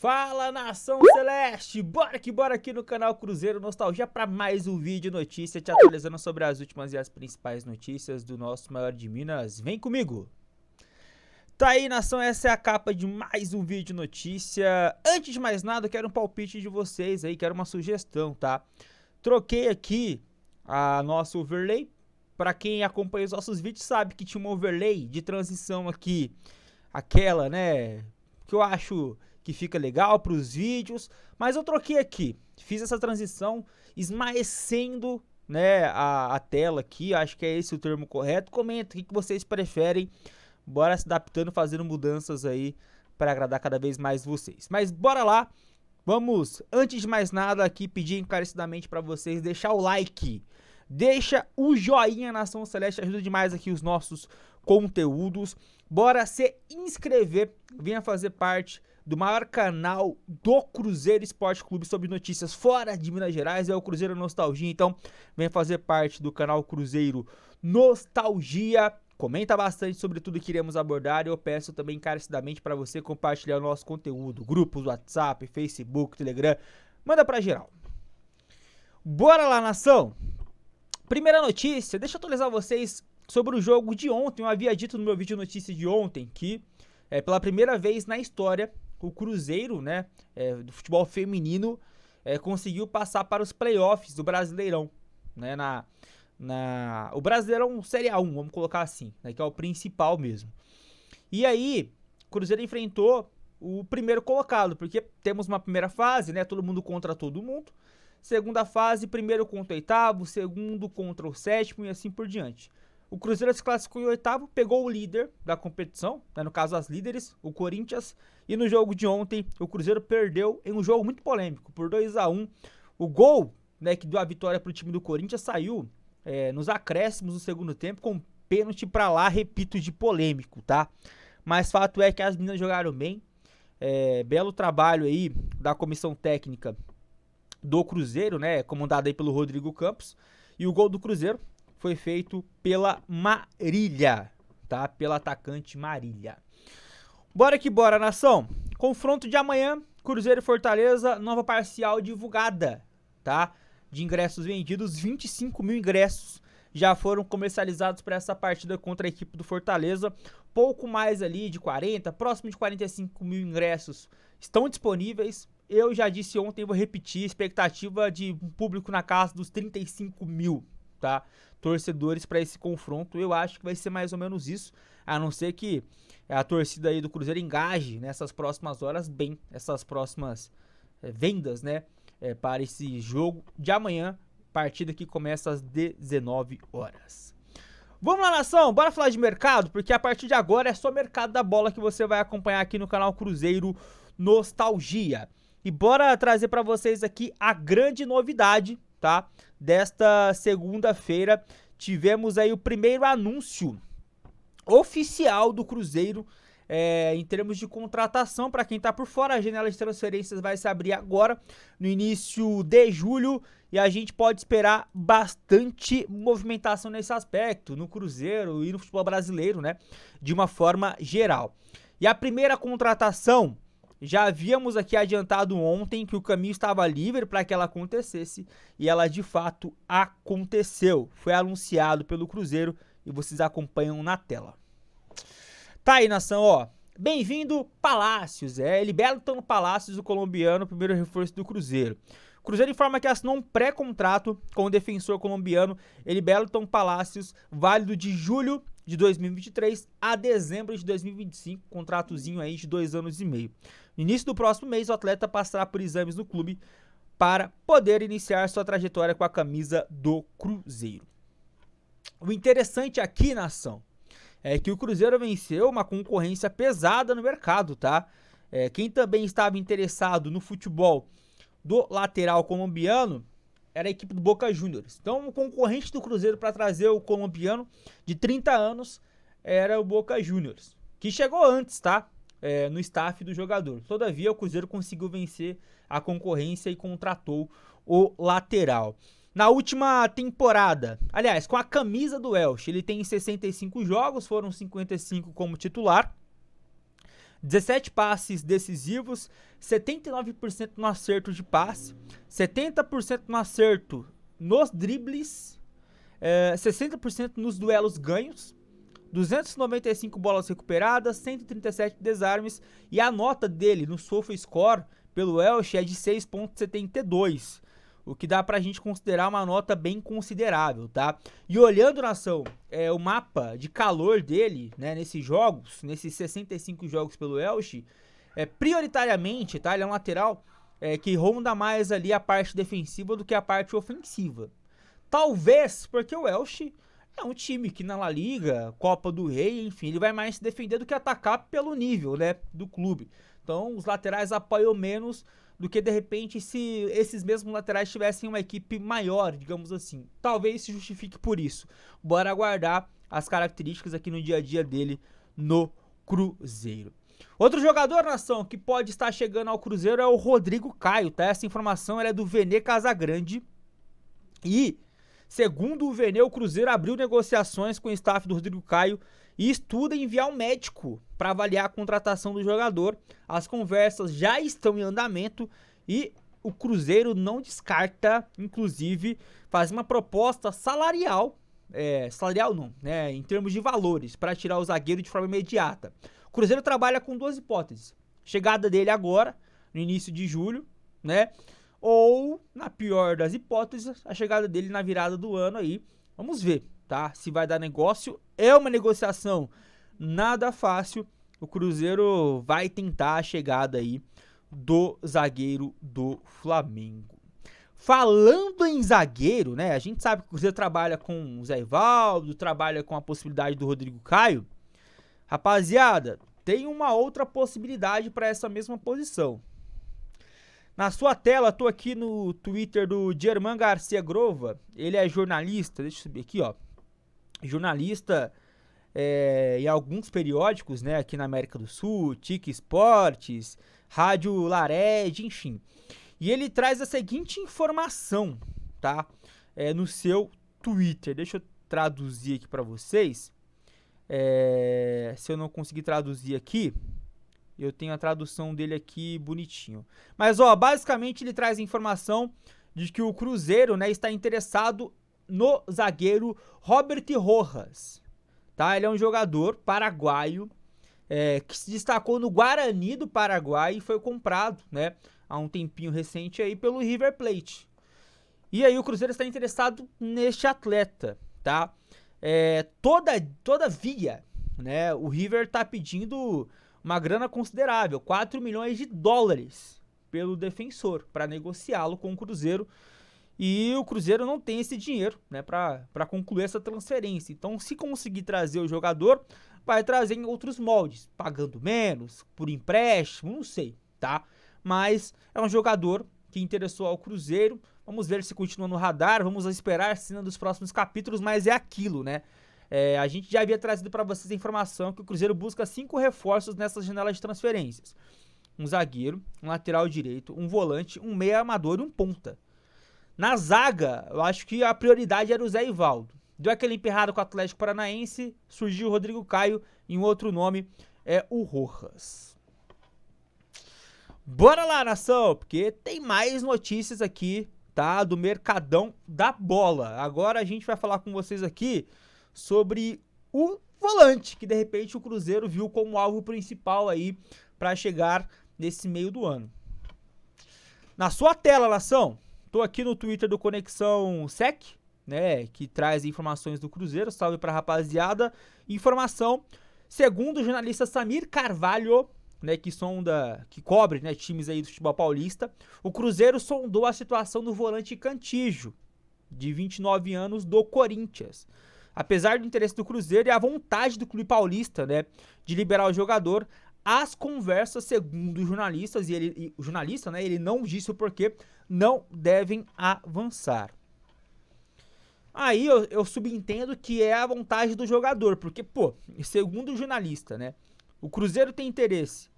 Fala, nação celeste, bora aqui no canal Cruzeiro Nostalgia para mais um vídeo notícia, te atualizando sobre as últimas e as principais notícias do nosso maior de Minas. Vem comigo! Tá aí, nação, essa é a capa de mais um vídeo notícia. Antes de mais nada, eu quero um palpite de vocês aí, quero uma sugestão, tá? Troquei aqui a nossa overlay. Para quem acompanha os nossos vídeos sabe que tinha uma overlay de transição aqui, aquela, né, que eu acho que fica legal para os vídeos, mas eu troquei aqui, fiz essa transição esmaecendo, né, a tela aqui, acho que é esse o termo correto. Comenta o que vocês preferem, bora se adaptando, fazendo mudanças aí para agradar cada vez mais vocês. Mas bora lá, vamos, antes de mais nada aqui, pedir encarecidamente para vocês deixar o like, deixa o joinha, nação celeste, ajuda demais aqui os nossos conteúdos. Bora se inscrever, venha fazer parte do maior canal do Cruzeiro Esporte Clube sobre notícias fora de Minas Gerais, é o Cruzeiro Nostalgia. Então venha fazer parte do canal Cruzeiro Nostalgia, comenta bastante sobre tudo que iremos abordar e eu peço também encarecidamente para você compartilhar o nosso conteúdo, grupos, WhatsApp, Facebook, Telegram, manda pra geral. Bora lá, nação! Primeira notícia, deixa eu atualizar vocês sobre o jogo de ontem. Eu havia dito no meu vídeo notícia de ontem que pela primeira vez na história o Cruzeiro, né, do futebol feminino, conseguiu passar para os playoffs do Brasileirão, né, o Brasileirão Série A1, vamos colocar assim, né, que é o principal mesmo. E aí, o Cruzeiro enfrentou o primeiro colocado, porque temos uma primeira fase, né, todo mundo contra todo mundo. Segunda fase, primeiro contra o oitavo, segundo contra o sétimo e assim por diante. O Cruzeiro se classificou em oitavo, pegou o líder da competição, né, no caso as líderes, o Corinthians. E no jogo de ontem, o Cruzeiro perdeu em um jogo muito polêmico, por 2-1. O gol, né, que deu a vitória para o time do Corinthians saiu nos acréscimos do segundo tempo com pênalti para lá, repito, de polêmico, tá? Mas fato é que as meninas jogaram bem. Belo trabalho aí da comissão técnica do Cruzeiro, né, comandado aí pelo Rodrigo Campos, e o gol do Cruzeiro foi feito pela Marília, tá, pela atacante Marília. Bora que bora, nação, confronto de amanhã, Cruzeiro e Fortaleza, nova parcial divulgada, tá, de ingressos vendidos, 25 mil ingressos já foram comercializados para essa partida contra a equipe do Fortaleza, pouco mais ali de 40, próximo de 45 mil ingressos estão disponíveis. Eu já disse ontem, vou repetir, expectativa de um público na casa dos 35 mil, tá? Torcedores para esse confronto. Eu acho que vai ser mais ou menos isso, a não ser que a torcida aí do Cruzeiro engaje nessas próximas horas bem, essas próximas vendas, né? Para esse jogo de amanhã, partida que começa às 19 horas. Vamos lá, nação, bora falar de mercado, porque a partir de agora é só mercado da bola que você vai acompanhar aqui no canal Cruzeiro Nostalgia. E bora trazer para vocês aqui a grande novidade, tá? Desta segunda-feira, tivemos aí o primeiro anúncio oficial do Cruzeiro em termos de contratação. Para quem tá por fora, a janela de transferências vai se abrir agora, no início de julho, e a gente pode esperar bastante movimentação nesse aspecto, no Cruzeiro e no futebol brasileiro, né? De uma forma geral. E a primeira contratação, já havíamos aqui adiantado ontem que o caminho estava livre para que ela acontecesse, e ela de fato aconteceu. Foi anunciado pelo Cruzeiro e vocês acompanham na tela. Tá aí, nação, ó. Bem-vindo, Palácios. Eliberton Palácios, o colombiano, primeiro reforço do Cruzeiro. O Cruzeiro informa que assinou um pré-contrato com o defensor colombiano Eliberton Palácios, válido de julho de 2023 a dezembro de 2025, contratozinho aí de 2 anos e meio. No início do próximo mês, o atleta passará por exames no clube para poder iniciar sua trajetória com a camisa do Cruzeiro. O interessante aqui, nação, é que o Cruzeiro venceu uma concorrência pesada no mercado, tá? Quem também estava interessado no futebol do lateral colombiano era a equipe do Boca Juniors. Então, o concorrente do Cruzeiro para trazer o colombiano de 30 anos era o Boca Juniors, que chegou antes, tá? No staff do jogador. Todavia, o Cruzeiro conseguiu vencer a concorrência e contratou o lateral. Na última temporada, aliás, com a camisa do Elche, ele tem 65 jogos, foram 55 como titular. 17 passes decisivos, 79% no acerto de passe, 70% no acerto nos dribles, 60% nos duelos ganhos, 295 bolas recuperadas, 137 desarmes, e a nota dele no SofaScore pelo Welsh é de 6.72, o que dá pra gente considerar uma nota bem considerável, tá? E olhando, nação, o mapa de calor dele, né, nesses jogos, nesses 65 jogos pelo Welsh, prioritariamente, tá? Ele é um lateral que ronda mais ali a parte defensiva do que a parte ofensiva. Talvez porque o Welsh é um time que na La Liga, Copa do Rei, enfim, ele vai mais se defender do que atacar pelo nível, né, do clube. Então os laterais apoiam menos do que de repente se esses mesmos laterais tivessem uma equipe maior, digamos assim. Talvez se justifique por isso. Bora aguardar as características aqui no dia a dia dele no Cruzeiro. Outro jogador, nação, que pode estar chegando ao Cruzeiro é o Rodrigo Caio, tá? Essa informação é do Vene Casagrande. E, segundo o Vene, o Cruzeiro abriu negociações com o staff do Rodrigo Caio e estuda enviar um médico para avaliar a contratação do jogador. As conversas já estão em andamento e o Cruzeiro não descarta, inclusive, fazer uma proposta salarial, salarial não, né, em termos de valores, para tirar o zagueiro de forma imediata. O Cruzeiro trabalha com duas hipóteses: chegada dele agora, no início de julho, né, ou, na pior das hipóteses, a chegada dele na virada do ano aí. Vamos ver, tá? Se vai dar negócio. É uma negociação nada fácil. O Cruzeiro vai tentar a chegada aí do zagueiro do Flamengo. Falando em zagueiro, né? A gente sabe que o Cruzeiro trabalha com o Zé Ivaldo, trabalha com a possibilidade do Rodrigo Caio. Rapaziada, tem uma outra possibilidade para essa mesma posição. Na sua tela, tô aqui no Twitter do Germán Garcia Grova. Ele é jornalista, deixa eu subir aqui, ó. Jornalista em alguns periódicos, né, aqui na América do Sul, Tique Esportes, Rádio Lared, enfim. E ele traz a seguinte informação, tá? No seu Twitter. Deixa eu traduzir aqui pra vocês. Se eu não conseguir traduzir aqui, eu tenho a tradução dele aqui bonitinho. Mas, ó, basicamente ele traz a informação de que o Cruzeiro, né, está interessado no zagueiro Robert Rojas, tá? Ele é um jogador paraguaio que se destacou no Guarani do Paraguai e foi comprado, né, há um tempinho recente aí pelo River Plate. E aí o Cruzeiro está interessado neste atleta, tá? Todavia, né, o River está pedindo uma grana considerável, 4 milhões de dólares pelo defensor, para negociá-lo com o Cruzeiro. E o Cruzeiro não tem esse dinheiro, né, para concluir essa transferência. Então, se conseguir trazer o jogador, vai trazer em outros moldes, pagando menos, por empréstimo, não sei, tá? Mas é um jogador que interessou ao Cruzeiro. Vamos ver se continua no radar, vamos esperar a cena dos próximos capítulos, mas é aquilo, né? A gente já havia trazido para vocês a informação que o Cruzeiro busca 5 reforços nessa janela de transferências. Um zagueiro, um lateral direito, um volante, um meia amador e um ponta. Na zaga, eu acho que a prioridade era o Zé Ivaldo. Deu aquele emperrado com o Atlético Paranaense, surgiu o Rodrigo Caio e um outro nome é o Rojas. Bora lá, nação, porque tem mais notícias aqui, tá, do Mercadão da Bola. Agora a gente vai falar com vocês aqui sobre o volante, que de repente o Cruzeiro viu como alvo principal aí para chegar nesse meio do ano. Na sua tela, nação, tô aqui no Twitter do Conexão Sec, né, que traz informações do Cruzeiro. Salve pra rapaziada. Informação, segundo o jornalista Samir Carvalho, né, que cobre, né, times aí do futebol paulista, o Cruzeiro sondou a situação do volante Cantígio, de 29 anos, do Corinthians. Apesar do interesse do Cruzeiro e a vontade do clube paulista, né, de liberar o jogador, as conversas, segundo os jornalistas, o jornalista, né, ele não disse o porquê, não devem avançar. Aí eu subentendo que é a vontade do jogador, porque, pô, segundo o jornalista, né, o Cruzeiro tem interesse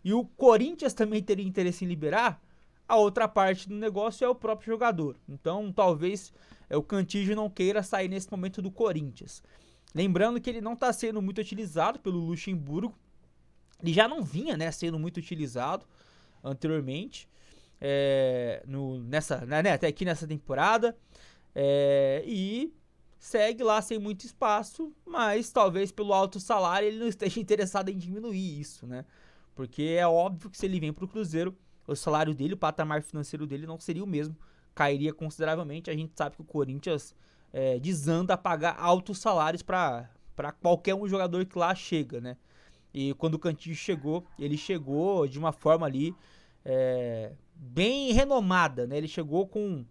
e o Corinthians também teria interesse em liberar, a outra parte do negócio é o próprio jogador. Então, talvez o Cantígio não queira sair nesse momento do Corinthians. Lembrando que ele não está sendo muito utilizado pelo Luxemburgo. Ele já não vinha, né, sendo muito utilizado anteriormente, até aqui nessa temporada, e segue lá sem muito espaço, mas talvez pelo alto salário ele não esteja interessado em diminuir isso, né? Porque é óbvio que se ele vem para o Cruzeiro, o salário dele, o patamar financeiro dele não seria o mesmo, cairia consideravelmente. A gente sabe que o Corinthians desanda a pagar altos salários para qualquer um jogador que lá chega, né? E quando o Cantillo chegou, ele chegou de uma forma ali bem renomada, né? Ele chegou com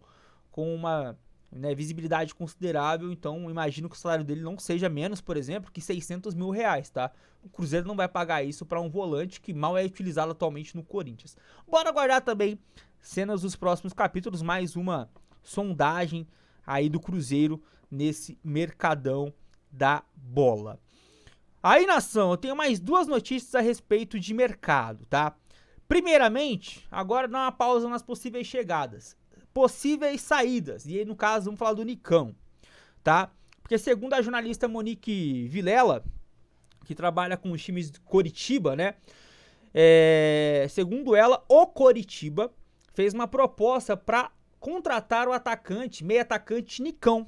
uma, né, visibilidade considerável, então imagino que o salário dele não seja menos, por exemplo, que 600 mil reais, tá? O Cruzeiro não vai pagar isso para um volante que mal é utilizado atualmente no Corinthians. Bora aguardar também cenas dos próximos capítulos, mais uma sondagem aí do Cruzeiro nesse mercadão da bola. Aí, nação, eu tenho mais duas notícias a respeito de mercado, tá? Primeiramente, agora dá uma pausa nas possíveis chegadas, possíveis saídas, e aí no caso vamos falar do Nicão, tá? Porque segundo a jornalista Monique Vilela, que trabalha com os times de Coritiba, né? Segundo ela, o Coritiba fez uma proposta para contratar o meio atacante Nicão,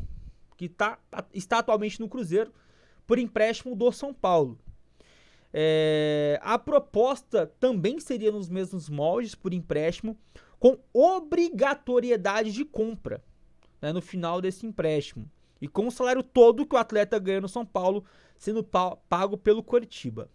que está atualmente no Cruzeiro, por empréstimo do São Paulo. A proposta também seria nos mesmos moldes, por empréstimo, com obrigatoriedade de compra, né, no final desse empréstimo. E com o salário todo que o atleta ganha no São Paulo sendo pago pelo Coritiba.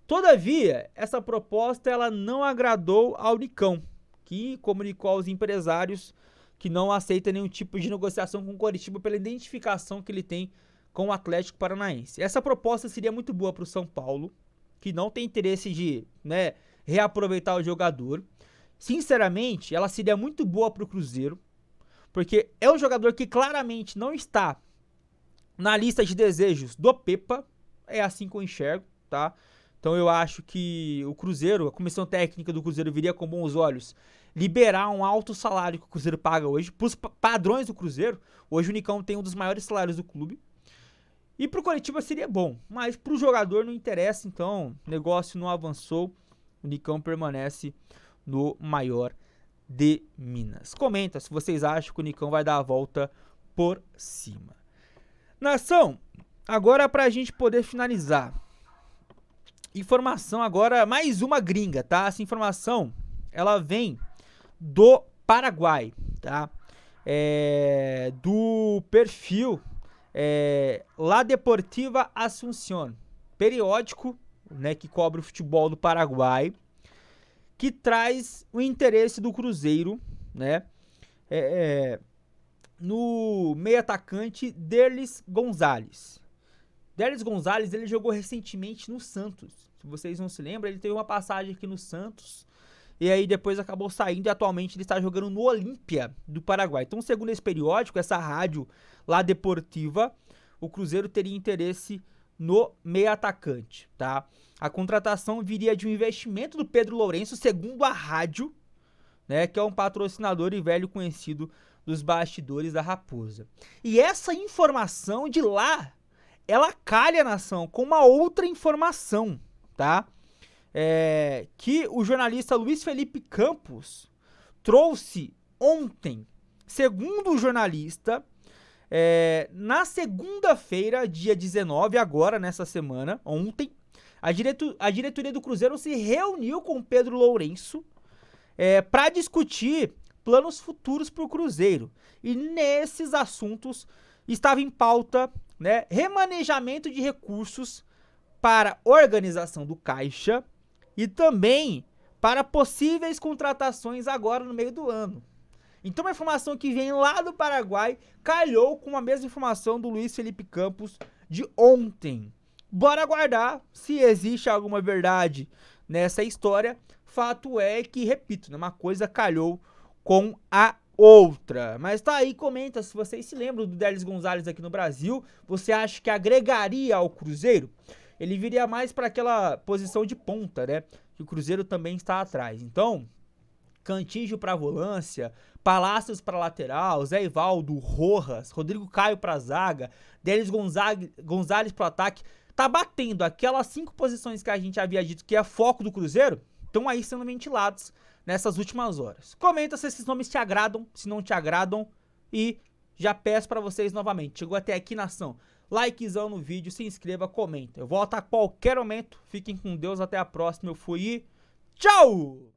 Todavia, essa proposta ela não agradou ao Nicão, que comunicou aos empresários que não aceita nenhum tipo de negociação com o Coritiba pela identificação que ele tem com o Atlético Paranaense. Essa proposta seria muito boa para o São Paulo, que não tem interesse de, né, reaproveitar o jogador. Sinceramente, ela seria muito boa para o Cruzeiro, porque é um jogador que claramente não está na lista de desejos do Pepa, é assim que eu enxergo, tá? Então eu acho que o Cruzeiro, a comissão técnica do Cruzeiro viria com bons olhos liberar um alto salário que o Cruzeiro paga hoje, para os padrões do Cruzeiro. Hoje o Nicão tem um dos maiores salários do clube. E pro Coritiba seria bom, mas pro jogador não interessa, então o negócio não avançou, o Nicão permanece no maior de Minas. Comenta se vocês acham que o Nicão vai dar a volta por cima. Nação, agora pra gente poder finalizar. Informação agora, mais uma gringa, tá? Essa informação, ela vem do Paraguai, tá? Do perfil La Deportiva Asunción, periódico, né, que cobre o futebol do Paraguai, que traz o interesse do Cruzeiro, né, no meio atacante Derlis Gonzalez. Derlis Gonzalez, ele jogou recentemente no Santos. Se vocês não se lembram, ele teve uma passagem aqui no Santos e aí depois acabou saindo e atualmente ele está jogando no Olímpia do Paraguai. Então, segundo esse periódico, essa rádio La Deportiva, o Cruzeiro teria interesse no meio atacante, tá? A contratação viria de um investimento do Pedro Lourenço, segundo a rádio, né, que é um patrocinador e velho conhecido dos bastidores da Raposa. E essa informação de lá, ela calha, nação, com uma outra informação, tá? Que o jornalista Luiz Felipe Campos trouxe ontem. Segundo o jornalista, na segunda-feira, dia 19, agora nessa semana, ontem, a diretoria do Cruzeiro se reuniu com Pedro Lourenço para discutir planos futuros para o Cruzeiro. E nesses assuntos estava em pauta, né, remanejamento de recursos para organização do caixa e também para possíveis contratações agora no meio do ano. Então uma informação que vem lá do Paraguai calhou com a mesma informação do Luiz Felipe Campos de ontem. Bora aguardar se existe alguma verdade nessa história. Fato é que, repito, uma coisa calhou com a outra. Mas tá aí, comenta se vocês se lembram do Derlis Gonzalez aqui no Brasil. Você acha que agregaria ao Cruzeiro? Ele viria mais para aquela posição de ponta, né? Que o Cruzeiro também está atrás. Então, Cantígio para volância, Palácios para lateral, Zé Ivaldo, Rojas, Rodrigo Caio para zaga, Derlis Gonzalez para ataque. tá batendo aquelas 5 posições que a gente havia dito que é foco do Cruzeiro, estão aí sendo ventilados nessas últimas horas. Comenta se esses nomes te agradam, se não te agradam, e já peço pra vocês novamente, chegou até aqui, nação, likezão no vídeo, se inscreva, comenta. Eu volto a qualquer momento, fiquem com Deus, até a próxima, eu fui e tchau!